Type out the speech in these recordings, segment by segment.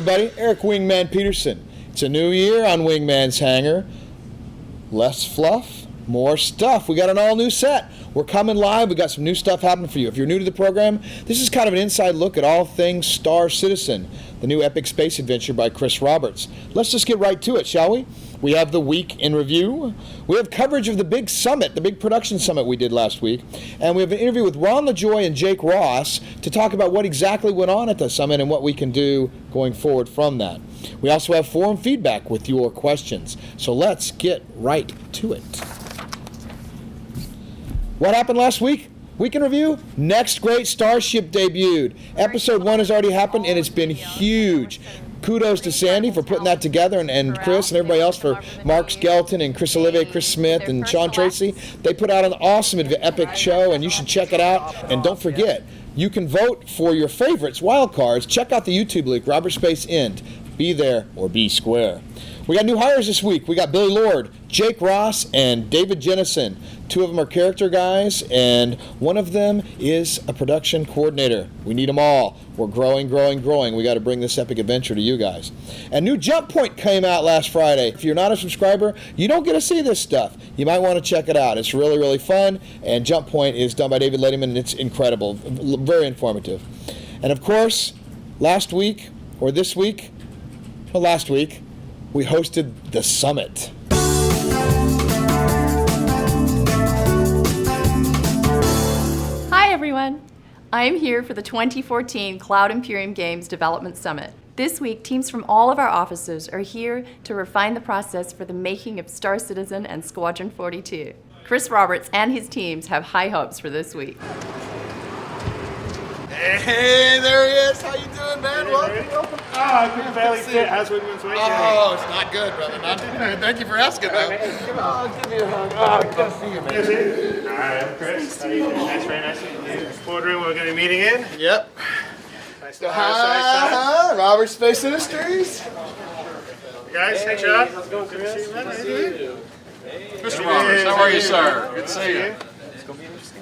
everybody. Eric Wingman Peterson. It's a new year on Wingman's Hangar. Less fluff, more stuff. We got an all-new set. We're coming live. We got some new stuff happening for you. If you're new to the program, this is kind of an inside look at all things Star Citizen, the new epic space adventure by Chris Roberts. Let's just get right to it, shall we? We have the week in review. We have coverage of the big summit, the big production summit we did last week. And we have an interview with Ron LaJoie and Jack Ross to talk about what exactly went on at the summit and what we can do going forward from that. We also have forum feedback with your questions. So let's get right to it. What happened last week? Week in review? Next Great Starship debuted. Episode 1 has already happened and it's been huge. Kudos to Sandi for putting that together, and Chris and everybody else, for Mark Skelton and Chris Olivier, Chris Smith, and Sean Tracy. They put out an awesome epic show, and you should check it out. And don't forget, you can vote for your favorites, wildcards. Check out the YouTube link, Robert Space End. Be there or be square. We got new hires this week. We got Billy Lord, Jack Ross, and David Jennison. 2 of them are character guys, and one of them is a production coordinator. We need them all. We're growing. We got to bring this epic adventure to you guys. And new Jump Point came out last Friday. If you're not a subscriber, you don't get to see this stuff. You might want to check it out. It's really, really fun, and Jump Point is done by David Letterman, and it's incredible, very informative. And of course, last week, we hosted the summit. Hi everyone! I am here for the 2014 Cloud Imperium Games Development Summit. This week, teams from all of our offices are here to refine the process for the making of Star Citizen and Squadron 42. Chris Roberts and his teams have high hopes for this week. Hey, there he is. How you doing, man? Welcome. Oh, I can barely fit. How's Wingman's week? Oh, it's not good, brother. Not good. Thank you for asking, though. Give me a hug. Oh, good to see you, man. Hi, I'm Chris. How you doing? Very nice to meet you. Boardroom we're going to be meeting in. Yep. Nice to hi, Robert Space Industries. Guys, hey, Czar. Good to see you, man. Mr. Roberts, how are you, sir? Good to see you.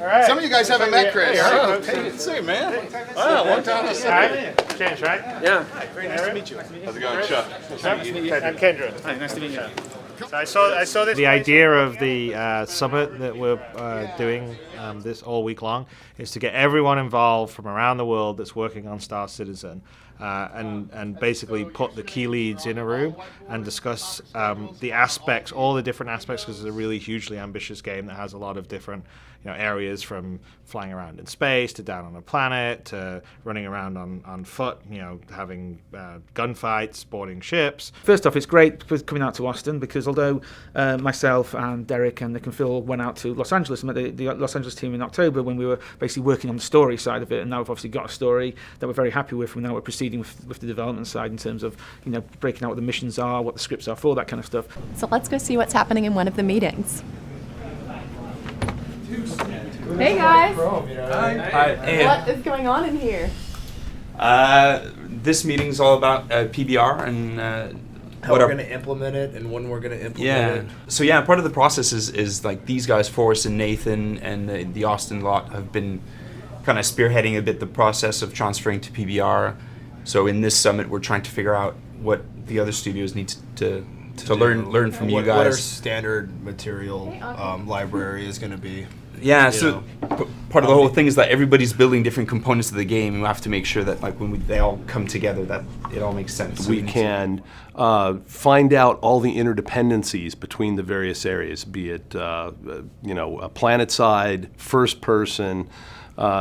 All right. Some of you guys haven't met Chris. Hey, good to see you, man. Wow, long time to see you. James, right? Yeah. Very nice to meet you. How's it going, Chuck? I'm Kendra. Hi, nice to meet you. So I saw this. The idea of the summit that we're doing this all week long is to get everyone involved from around the world that's working on Star Citizen, and basically put the key leads in a room and discuss the aspects, all the different aspects, because it's a really hugely ambitious game that has a lot of different areas, from flying around in space to down on a planet to running around on foot, having gunfights, boarding ships. First off, it's great for coming out to Austin, because although myself and Derek and Nick and Phil went out to Los Angeles and met the Los Angeles team in October when we were basically working on the story side of it, and now we've obviously got a story that we're very happy with, and now we're proceeding with the development side in terms of breaking out what the missions are, what the scripts are, for all that kind of stuff. So let's go see what's happening in one of the meetings. Hey guys! Hi. Hey. What is going on in here? This meeting's all about PBR and how we're going to implement it and when we're going to implement it. So part of the process is like these guys, Forrest and Nathan and the Austin lot, have been kind of spearheading a bit the process of transferring to PBR. So in this summit, we're trying to figure out what the other studios need to learn from you guys. What our standard material library is going to be. Yeah, so part of the whole thing is that everybody's building different components of the game, and we have to make sure that when they all come together, that it all makes sense. We can find out all the interdependencies between the various areas, be it a planet side, first person,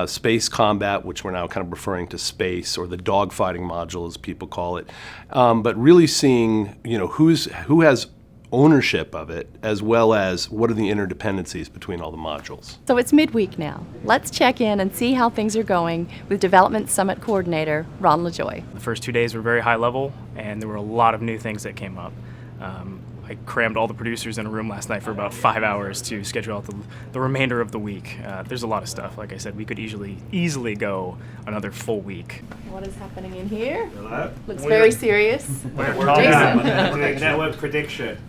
space combat, which we're now kind of referring to space, or the dogfighting module as people call it, but really seeing who has ownership of it, as well as what are the interdependencies between all the modules. So it's midweek now. Let's check in and see how things are going with Development Summit Coordinator Ron LaJoie. The first 2 days were very high level, and there were a lot of new things that came up. I crammed all the producers in a room last night for about 5 hours to schedule out the remainder of the week. There's a lot of stuff. Like I said, we could easily go another full week. What is happening in here? Hello? Looks very serious. We're talking about network prediction.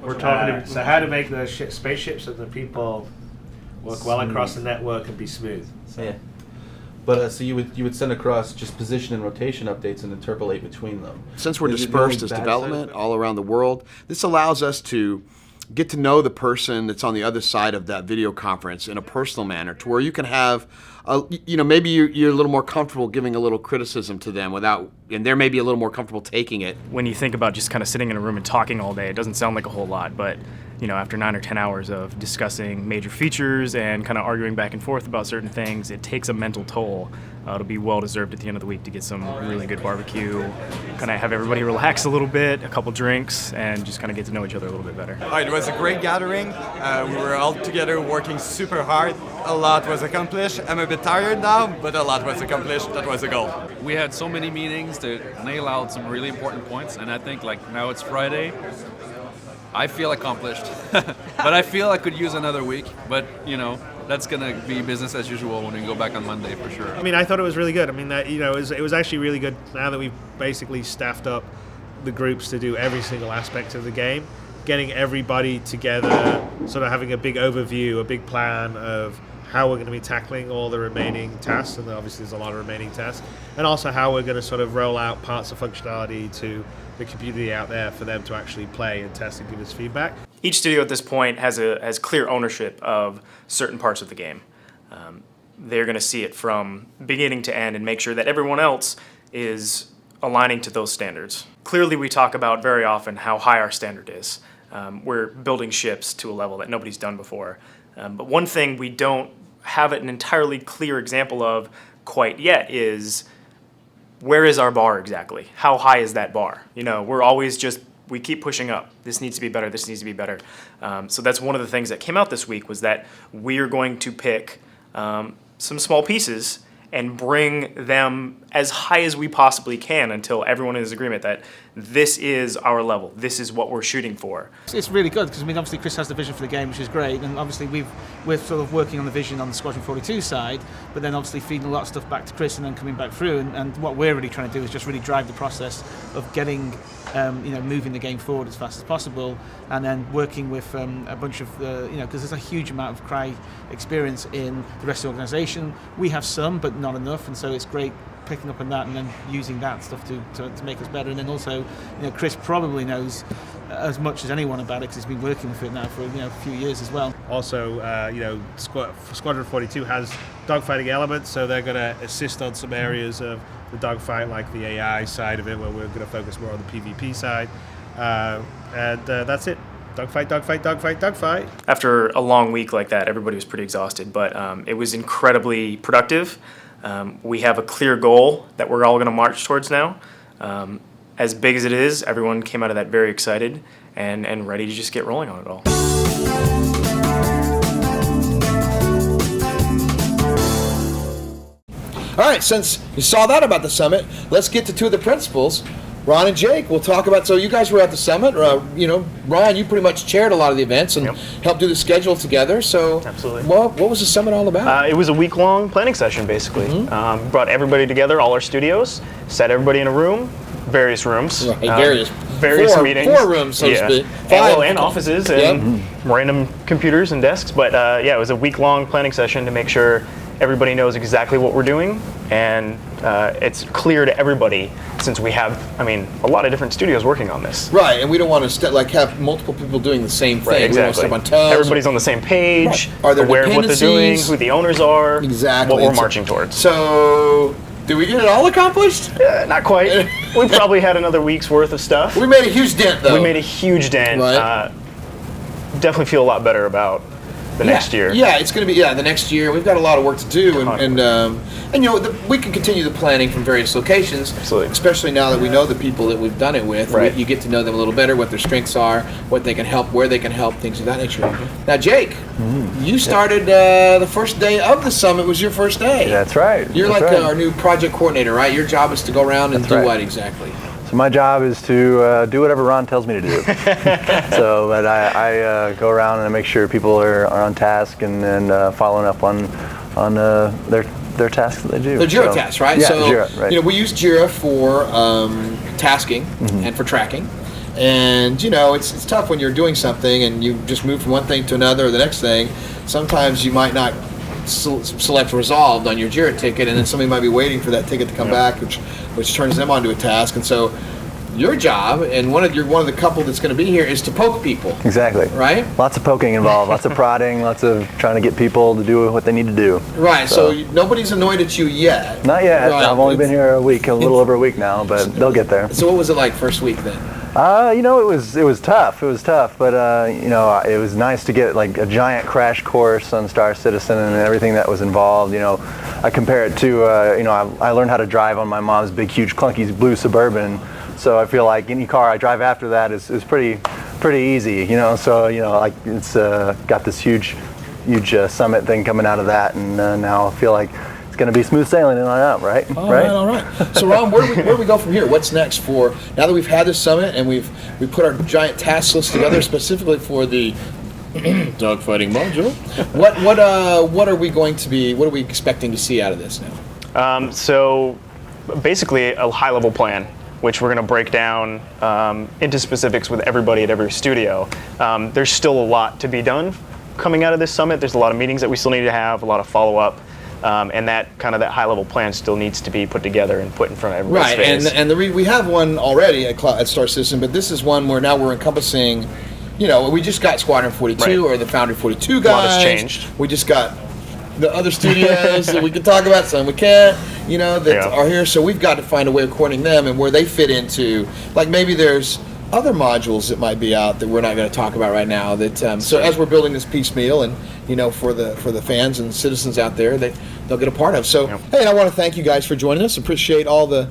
We're talking so how to make the spaceships and the people work well across the network and be smooth. So. Yeah. But so you would send across just position and rotation updates and interpolate between them. Since we're Is it dispersed the as only bad development side of it? all around the world, this allows us to get to know the person that's on the other side of that video conference in a personal manner, to where you can have, maybe you're a little more comfortable giving a little criticism to them and they're maybe a little more comfortable taking it. When you think about just kind of sitting in a room and talking all day, it doesn't sound like a whole lot, but after 9 or 10 hours of discussing major features and kind of arguing back and forth about certain things, it takes a mental toll. It'll be well deserved at the end of the week to get some really good barbecue, kind of have everybody relax a little bit, a couple drinks, and just kind of get to know each other a little bit better. It was a great gathering. We were all together working super hard. A lot was accomplished. I'm a bit tired now, but a lot was accomplished. That was the goal. We had so many meetings to nail out some really important points, and I think now it's Friday. I feel accomplished, but I feel I could use another week. But that's gonna be business as usual when we go back on Monday for sure. I mean, I thought it was really good. I mean, it was actually really good now that we've basically staffed up the groups to do every single aspect of the game, getting everybody together, sort of having a big overview, a big plan of how we're going to be tackling all the remaining tasks, and obviously there's a lot of remaining tasks, and also how we're going to sort of roll out parts of functionality to the community out there for them to actually play and test and give us feedback. Each studio at this point has clear ownership of certain parts of the game. They're going to see it from beginning to end and make sure that everyone else is aligning to those standards. Clearly, we talk about very often how high our standard is. We're building ships to a level that nobody's done before. But one thing we don't have an entirely clear example of quite yet is, where is our bar exactly? How high is that bar? We're always we keep pushing up. This needs to be better, this needs to be better. So that's one of the things that came out this week, was that we are going to pick some small pieces and bring them as high as we possibly can until everyone is in agreement that this is our level, this is what we're shooting for. It's really good because obviously Chris has the vision for the game, which is great, and obviously we're sort of working on the vision on the Squadron 42 side, but then obviously feeding a lot of stuff back to Chris and then coming back through, and what we're really trying to do is just really drive the process of getting moving the game forward as fast as possible, and then working with a bunch of because there's a huge amount of Cry experience in the rest of the organisation. We have some, but not enough, and so it's great picking up on that and then using that stuff to make us better. And then also, Chris probably knows as much as anyone about it because he's been working with it now for a few years as well. Also, Squadron 42 has dogfighting elements, so they're going to assist on some areas of the dogfight, like the AI side of it, where we're going to focus more on the PvP side. And that's it. Dogfight, dogfight, dogfight, dogfight. After a long week like that, everybody was pretty exhausted, but it was incredibly productive. We have a clear goal that we're all going to march towards now. As big as it is, everyone came out of that very excited and ready to just get rolling on it all. All right, since you saw that about the summit, let's get to two of the principals. Ron and Jake, we'll talk about, so you guys were at the summit. Ryan, you pretty much chaired a lot of the events and helped do the schedule together. So, absolutely. What was the summit all about? It was a week-long planning session, basically. Brought everybody together, all our studios, set everybody in a room, various rooms. Right, various meetings. 4 rooms, so to speak. And offices and random computers and desks. But it was a week-long planning session to make sure everybody knows exactly what we're doing, and it's clear to everybody, since we have, a lot of different studios working on this. Right, and we don't want to have multiple people doing the same thing. Right, exactly. We don't step on toes. Everybody's on the same page, right. Are there aware of what they're doing, who the owners are, exactly. what we're marching towards. So, did we get it all accomplished? Not quite. We probably had another week's worth of stuff. We made a huge dent, though. We made a huge dent. Right. Definitely feel a lot better about the next year. Yeah, it's going to be the next year. We've got a lot of work to do, and we can continue the planning from various locations. Absolutely. Especially now that we know the people that we've done it with. Right. You get to know them a little better, what their strengths are, what they can help, where they can help, things of that nature. Now, Jake, you started the first day of the summit. Was your first day? That's right. You're That's like right. Our new project coordinator, right? Your job is to go around and do what exactly? So my job is to do whatever Ron tells me to do. So, but I go around and I make sure people are on task and following up on their tasks that they do. The Jira tasks, right? Yeah, so, Jira, right. We use Jira for tasking and for tracking. And, it's tough when you're doing something and you just move from one thing to another or the next thing. Sometimes you might not select resolved on your JIRA ticket, and then somebody might be waiting for that ticket to come back, which turns them onto a task. And so your job, and one of the couple that's going to be here, is to poke people. Exactly. Right? Lots of poking involved, lots of prodding, lots of trying to get people to do what they need to do. Right, so nobody's annoyed at you yet. Not yet. Right. I've only been here a little over a week now, but they'll get there. So what was it like first week then? It was tough. It was tough, but it was nice to get like a giant crash course on Star Citizen and everything that was involved. I compare it to I learned how to drive on my mom's big, huge, clunky blue Suburban. So I feel like any car I drive after that is pretty easy. So like it's got this huge summit thing coming out of that, and now I feel like it's going to be smooth sailing and on up, right? All right. So Ron, where do we go from here? What's next for now that we've had this summit and we put our giant task list together specifically for the dogfighting module? What are we expecting to see out of this now? So basically a high-level plan, which we're going to break down into specifics with everybody at every studio. There's still a lot to be done coming out of this summit. There's a lot of meetings that we still need to have, a lot of follow-up. And that high-level plan still needs to be put together and put in front of everybody's face. Right, and we have one already at Star Citizen, but this is one where now we're encompassing, we just got Squadron 42 or the Foundry 42 guys. A lot has changed. We just got the other studios that we can talk about, some we can't, that are here. So we've got to find a way of coordinating them and where they fit into, like maybe there's other modules that might be out that we're not going to talk about right now. That so as we're building this piecemeal, and for the fans and citizens out there, they'll get a part of. So hey, and I want to thank you guys for joining us. Appreciate all the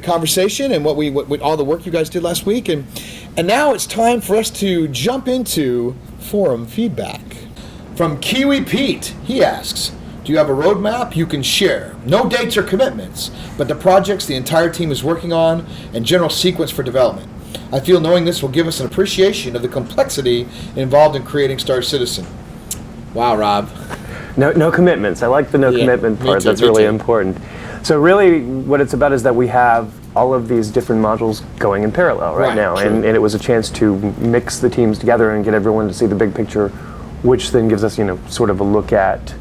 conversation and what all the work you guys did last week. And now it's time for us to jump into forum feedback. From Kiwi Pete, he asks, do you have a roadmap you can share? No dates or commitments, but the projects the entire team is working on and general sequence for development. I feel knowing this will give us an appreciation of the complexity involved in creating Star Citizen. Wow, Rob. No commitments. I like the commitment part. That's really important. So really what it's about is that we have all of these different modules going in parallel right now. And it was a chance to mix the teams together and get everyone to see the big picture, which then gives us, sort of a look at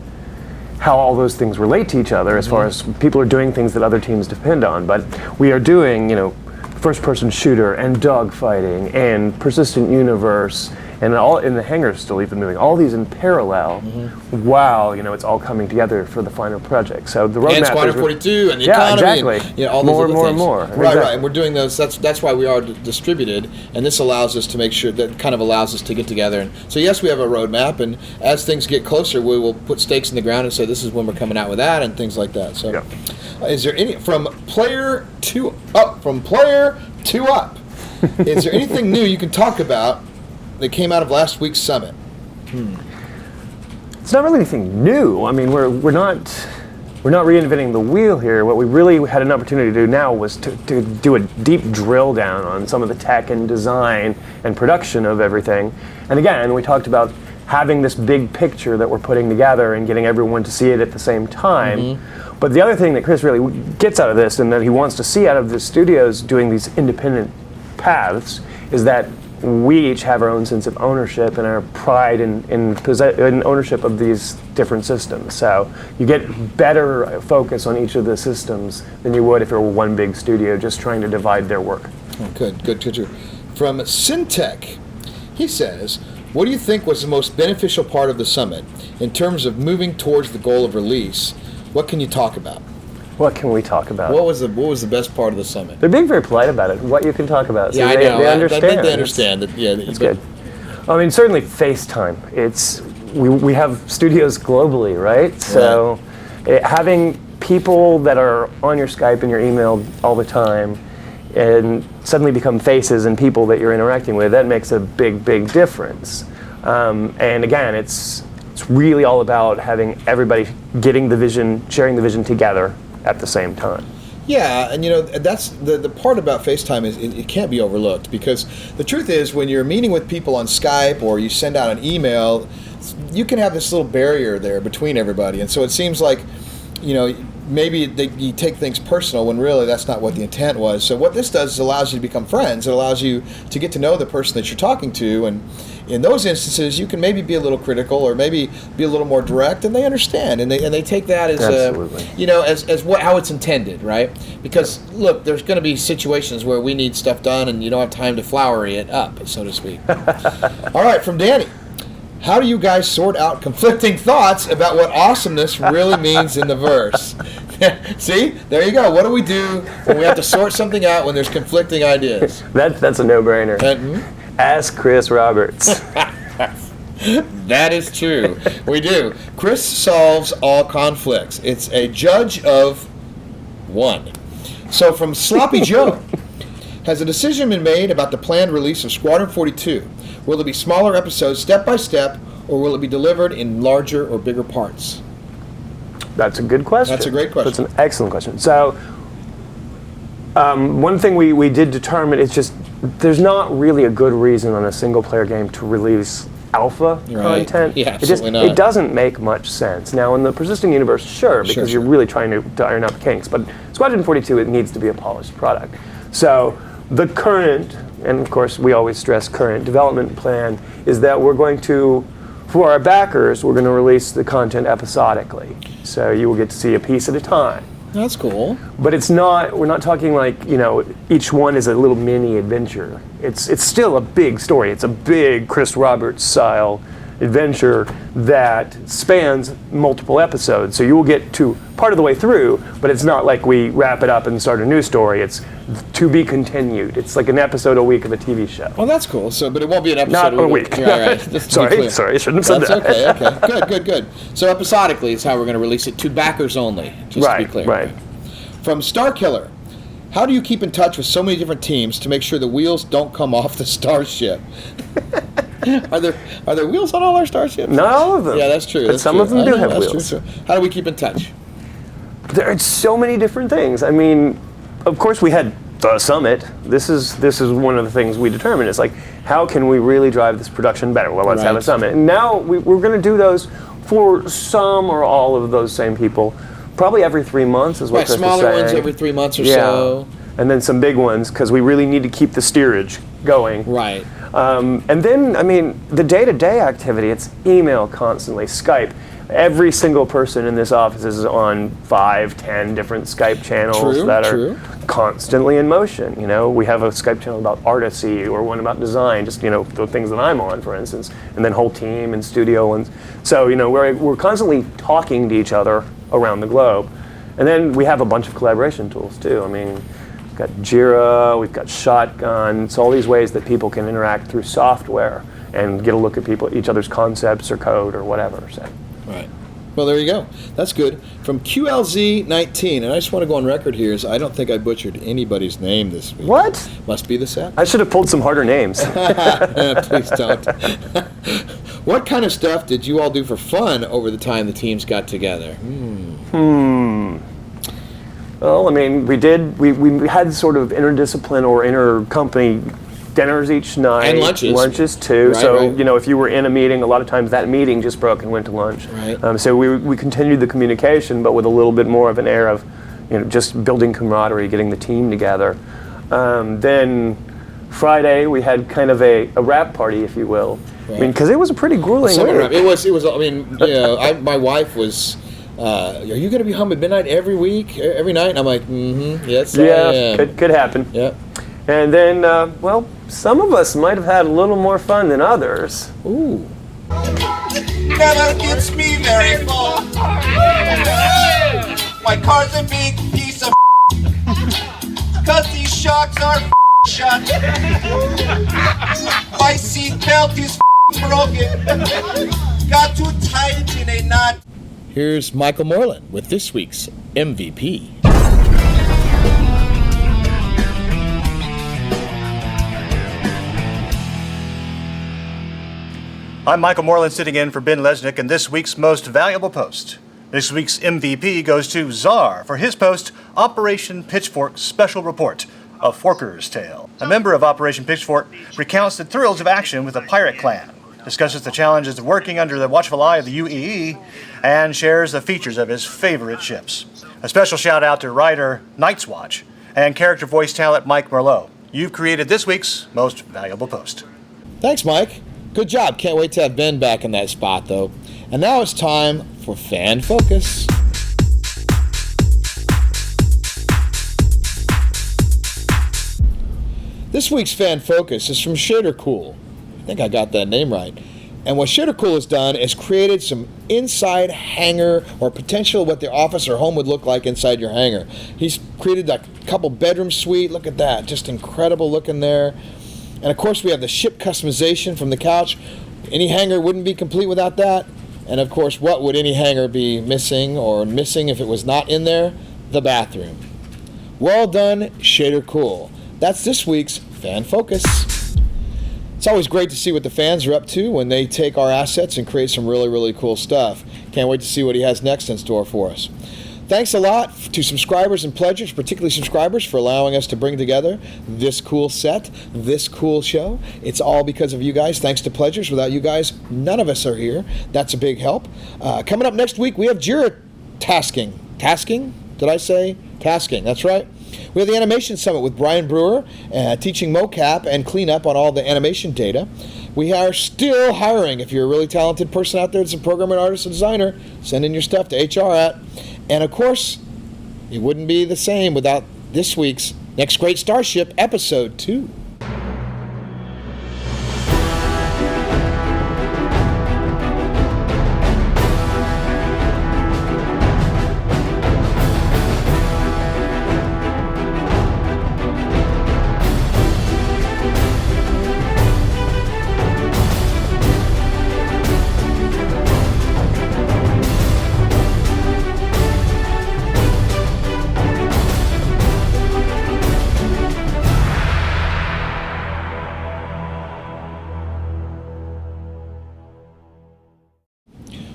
how all those things relate to each other as far as people are doing things that other teams depend on. But we are doing, first-person shooter and dogfighting and persistent universe and all in the Hangar still even moving. All these in parallel. Wow, it's all coming together for the final project. So the roadmap and Squadron 42 and the economy. Exactly. And, all those more and more. Exactly. Right. And we're doing those. That's why we are distributed, and this allows us to make sure that kind of allows us to get together. And so yes, we have a roadmap, and as things get closer, we will put stakes in the ground and say this is when we're coming out with that and things like that. So, is there any from player to up? Is there anything new you can talk about that came out of last week's summit? It's not really anything new. I mean, we're not reinventing the wheel here. What we really had an opportunity to do now was to do a deep drill down on some of the tech and design and production of everything. And again, we talked about having this big picture that we're putting together and getting everyone to see it at the same time. But the other thing that Chris really gets out of this and that he wants to see out of the studios doing these independent paths is that we each have our own sense of ownership and our pride in ownership of these different systems. So you get better focus on each of the systems than you would if it were one big studio just trying to divide their work. Oh, good. From Syntech, he says, what do you think was the most beneficial part of the summit in terms of moving towards the goal of release? What can you talk about? What can we talk about? What was the best part of the summit? They're being very polite about it. What you can talk about. So I know. They understand. I think they understand that. Yeah, it's good. I mean, certainly FaceTime. We have studios globally, right? So having people that are on your Skype and your email all the time, and suddenly become faces and people that you're interacting with, that makes a big difference. And again, it's really all about having everybody getting the vision, sharing the vision together at the same time. Yeah, and that's the part about FaceTime is it can't be overlooked, because the truth is when you're meeting with people on Skype or you send out an email, you can have this little barrier there between everybody, and so it seems like maybe you take things personal when really that's not what the intent was. So what this does is allows you to become friends. It allows you to get to know the person that you're talking to, and in those instances, you can maybe be a little critical or maybe be a little more direct, and they understand, and they take that as how it's intended, right? Because look, there's going to be situations where we need stuff done, and you don't have time to flowery it up, so to speak. All right, from Danny. How do you guys sort out conflicting thoughts about what awesomeness really means in the verse? See? There you go. What do we do when we have to sort something out when there's conflicting ideas? That's a no-brainer. Ask Chris Roberts. That is true. We do. Chris solves all conflicts. It's a judge of one. So from Sloppy Joe. Has a decision been made about the planned release of Squadron 42? Will it be smaller episodes step by step, or will it be delivered in larger or bigger parts? That's a good question. That's a great question. That's an excellent question. So, one thing we did determine is just there's not really a good reason on a single-player game to release alpha content. Yeah, absolutely not. It doesn't make much sense. Now, in the persisting universe, sure, because you're really trying to iron out the kinks. But Squadron 42, it needs to be a polished product. So, the current, and of course we always stress current development plan, is that we're going to, for our backers, we're going to release the content episodically. So you will get to see a piece at a time. That's cool. But we're not talking like, each one is a little mini adventure. It's still a big story. It's a big Chris Roberts style adventure that spans multiple episodes. So you will get to part of the way through, but it's not like we wrap it up and start a new story. It's to be continued. It's like an episode a week of a TV show. Well, that's cool. So, but it won't be an episode not a week. Right. Sorry, I shouldn't have said that. That's okay. Good. So episodically is how we're going to release it to backers only, just to be clear. Right. From Starkiller, how do you keep in touch with so many different teams to make sure the wheels don't come off the starship? Are there wheels on all our starships? Not all of them. Yeah, that's true. But some of them do have wheels. True. How do we keep in touch? There are so many different things. I mean, of course we had the summit. This is one of the things we determined. It's like, how can we really drive this production better? Well, let's have a summit. And now we're going to do those for some or all of those same people. Probably every 3 months is what Chris was saying. Smaller ones every 3 months or so. And then some big ones, because we really need to keep the steerage going. Right. And then, I mean, the day-to-day activity, it's email constantly, Skype. Every single person in this office is on 5, 10 different Skype channels that are constantly in motion. We have a Skype channel about artisy or one about design, just, the things that I'm on, for instance, and then whole team and studio. And so, we're constantly talking to each other around the globe. And then we have a bunch of collaboration tools, too. I mean, we've got Jira, we've got Shotgun. It's all these ways that people can interact through software and get a look at each other's concepts or code or whatever. So. Right. Well, there you go. That's good. From QLZ19, and I just want to go on record here, is I don't think I butchered anybody's name this week. What? Must be the set. I should have pulled some harder names. Please don't. What kind of stuff did you all do for fun over the time the teams got together? Well, I mean, we had sort of interdiscipline or inter-company dinners each night. And lunches. Lunches, too. Right, so, right. if you were in a meeting, a lot of times that meeting just broke and went to lunch. Right. So we continued the communication, but with a little bit more of an air of, just building camaraderie, getting the team together. Then Friday, we had kind of a wrap party, if you will. Right. I mean, because it was a pretty grueling week. It was. I mean, my wife was. Are you going to be home at midnight every week, every night? And I'm like, yes, I am. Could happen. Yeah. And then, some of us might have had a little more fun than others. Ooh. Never gets me very far. My car's a big piece of cause these shocks are shut. My seat belt is broken. Got too tight in a knot. Here's Michael Morlan with this week's MVP. I'm Michael Morlan sitting in for Ben Lesnick in this week's Most Valuable Post. This week's MVP goes to Czar for his post, Operation Pitchfork Special Report, A Forker's Tale. A member of Operation Pitchfork recounts the thrills of action with a pirate clan. discusses the challenges of working under the watchful eye of the UEE, and shares the features of his favorite ships. A special shout out to writer Night's Watch and character voice talent Mike Morlan. You've created this week's most valuable post. Thanks, Mike. Good job. Can't wait to have Ben back in that spot, though. And now it's time for Fan Focus. This week's Fan Focus is from Shader Cool. I think I got that name right. And what Shader Cool has done is created some inside hangar or potential what the office or home would look like inside your hangar. He's created a couple bedroom suite. Look at that. Just incredible looking there. And of course we have the ship customization from the couch. Any hangar wouldn't be complete without that. And of course, what would any hangar be missing if it was not in there? The bathroom. Well done, Shader Cool. That's this week's Fan Focus. It's always great to see what the fans are up to when they take our assets and create some really, really cool stuff. Can't wait to see what he has next in store for us. Thanks a lot to subscribers and pledgers, particularly subscribers, for allowing us to bring together this cool set, this cool show. It's all because of you guys. Thanks to pledgers. Without you guys, none of us are here. That's a big help. Coming up next week, we have Jira tasking. Tasking? Did I say tasking? That's right. We have the Animation Summit with Brian Brewer, teaching mocap and cleanup on all the animation data. We are still hiring. If you're a really talented person out there that's a programmer, artist, or designer, send in your stuff to HR@. And of course, it wouldn't be the same without this week's Next Great Starship, Episode 2.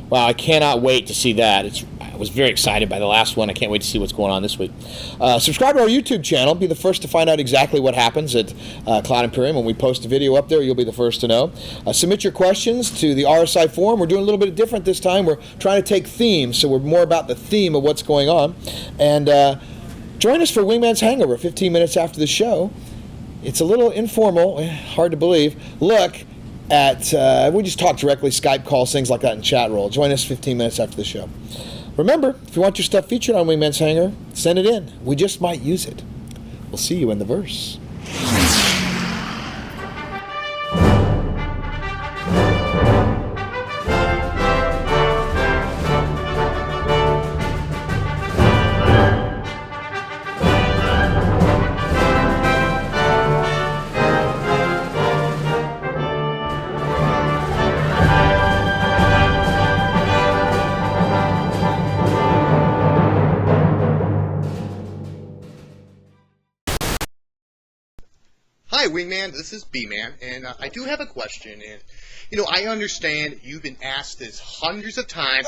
Wow, I cannot wait to see that. I was very excited by the last one. I can't wait to see what's going on this week. Subscribe to our YouTube channel. Be the first to find out exactly what happens at Cloud Imperium. When we post a video up there, you'll be the first to know. Submit your questions to the RSI forum. We're doing a little bit different this time. We're trying to take themes, so we're more about the theme of what's going on. And join us for Wingman's Hangover 15 minutes after the show. It's a little informal, hard to believe. Look at, we just talk directly, Skype calls, things like that in chat roll. Join us 15 minutes after the show. Remember, if you want your stuff featured on Wingman's Hangar, send it in. We just might use it. We'll see you in the verse. Hi, Wingman. This is B-Man, and I do have a question. And I understand you've been asked this hundreds of times.